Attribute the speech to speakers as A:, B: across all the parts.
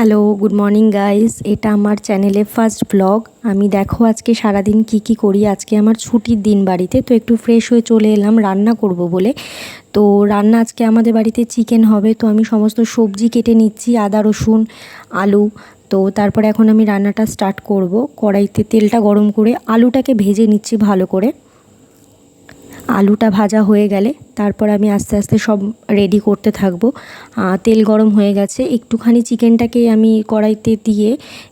A: Hello, good morning guys. এটা আমার চ্যানেলে ফার্স্ট ব্লগ। আমি দেখো আজকে সারাদিন কি করি। আজকে আমার ছুটির দিন বাড়িতে, তো একটু ফ্রেশ হয়ে চলে এলাম রান্না করব বলে। তো রান্না আজকে আমাদের বাড়িতে চিকেন হবে, তো আমি সমস্ত সবজি কেটে নিচ্ছি, আদা রসুন আলু। তো তারপরে এখন আমি রান্নাটা স্টার্ট করব। কড়াইতে তেলটা গরম করে আলুটাকে ভেজে নিচ্ছি ভালো করে। আলুটা ভাজা হয়ে গেলে তারপর আমি আস্তে আস্তে সব রেডি করতে থাকবো। তেল গরম হয়ে গেছে, একটুখানি চিকেনটাকে আমি কড়াইতে দিয়ে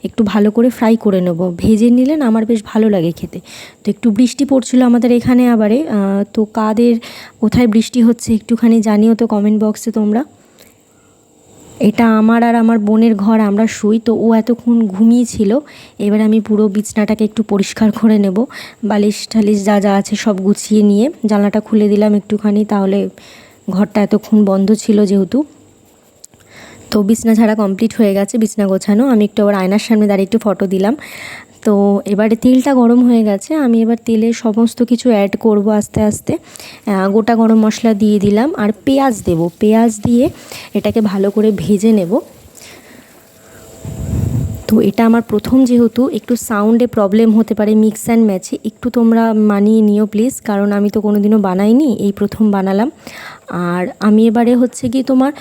A: একটু ভালো করে ফ্রাই করে নেব। ভেজে নিলে না আমার বেশ ভালো লাগে খেতে। তো একটু বৃষ্টি পড়ছিল আমাদের এখানে আবারে। তো কাদের কোথায় বৃষ্টি হচ্ছে একটুখানি জানিও তো কমেন্ট বক্সে তোমরা। এটা আমার আর আমার বোনের ঘর, আমরা শুই। তো ও এতক্ষণ ঘুমিয়েছিল। এবার আমি পুরো বিছনাটাকে একটু পরিষ্কার করে নেব, বালিশ টালিশ যা যা আছে সব গুছিয়ে নিয়ে জানলাটা খুলে দিলাম একটুখানি, তাহলে ঘরটা এতক্ষণ বন্ধ ছিল যেহেতু। তো বিছনা ঝাড়া কমপ্লিট হয়ে গেছে, বিছনা গোছানো। আমি একটু আবার আয়নার সামনে দাঁড়িয়ে একটু ফটো দিলাম। তো এবারে তেলটা গরম হয়ে গেছে, আমি এবার তেলে সমস্ত কিছু অ্যাড করব আস্তে আস্তে। গোটা গরম মশলা দিয়ে দিলাম আর পেঁয়াজ দেব। পেঁয়াজ দিয়ে এটাকে ভালো করে ভেজে নেব। তো এটা আমার প্রথম, যেহেতু একটু সাউন্ডে প্রবলেম হতে পারে, মিক্স অ্যান্ড ম্যাচে একটু তোমরা মানিয়ে নিও প্লিজ, কারণ আমি তো কোনো দিনও বানাইনি, এই প্রথম বানালাম। আর আমি এবারে হচ্ছে কি তোমার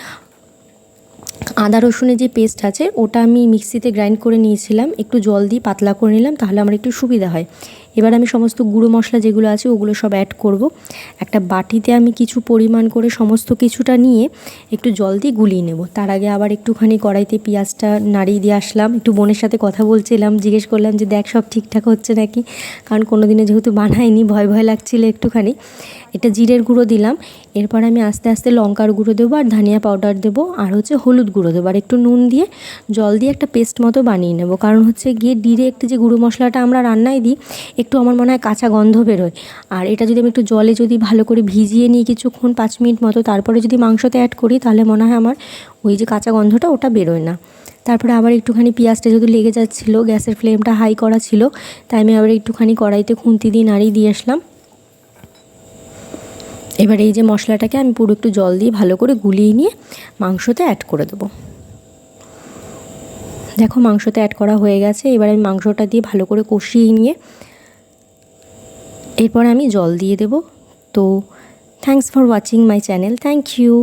A: আদা রসুনের যে পেস্ট আছে ওটা আমি মিক্সিতে গ্রাইন্ড করে নিয়েছিলাম, একটু জল দিয়ে পাতলা করে নিলাম, তাহলে আমার একটু সুবিধা হয়। এবার আমি সমস্ত গুঁড়ো মশলা যেগুলো আছে ওগুলো সব অ্যাড করব। একটা বাটিতে আমি কিছু পরিমাণ করে সমস্ত কিছুটা নিয়ে একটু জল দিয়ে গুলিয়ে নেব। তার আগে আবার একটুখানি কড়াইতে পেঁয়াজটা নাড়িয়ে দিয়ে আসলাম, একটু বোনের সাথে কথা বলছিলাম, জিজ্ঞেস করলাম যে দেখ সব ঠিকঠাক হচ্ছে নাকি, কারণ কোনো দিনে যেহেতু বানাইনি ভয় ভয় লাগছিল একটুখানি। এটা জিরের গুঁড়ো দিলাম। এরপর আমি আস্তে আস্তে লঙ্কার গুঁড়ো দেবো আর ধনিয়া পাউডার দেবো আর হচ্ছে হলুদ গুঁড়ো দেবো আর একটু নুন দিয়ে জল দিয়ে একটা পেস্ট মতো বানিয়ে নেব। কারণ হচ্ছে গিয়ে ডিরেক্ট যে গুঁড়ো মশলাটা আমরা রান্নায় দিই একটু আমার মনে হয় কাঁচা গন্ধ বেরোয়। আর এটা যদি আমি একটু জলে যদি ভালো করে ভিজিয়ে নিই কিছুক্ষণ 5 মিনিট মতো, তারপরে যদি মাংসতে অ্যাড করি, তাহলে মনে হয় আমার ওই যে কাঁচা গন্ধটা ওটা বেরোয় না। তারপরে আবার একটুখানি পেঁয়াজটা যেহেতু লেগে যাচ্ছিলো, গ্যাসের ফ্লেমটা হাই করা ছিল, তাই আমি আবার একটুখানি কড়াইতে খুন্তি দিয়ে নাড়িয়ে দিয়ে আসলাম। এবার এই যে মশলাটাকে আমি পুরো একটু জল দিয়ে ভালো করে গুলিয়ে নিয়ে মাংসতে অ্যাড করে দেবো। দেখো মাংসতে অ্যাড করা হয়ে গেছে। এবার আমি মাংসটা দিয়ে ভালো করে কষিয়ে নিয়ে এরপর আমি জল দিয়ে দেব। তো thanks for watching my channel, thank you.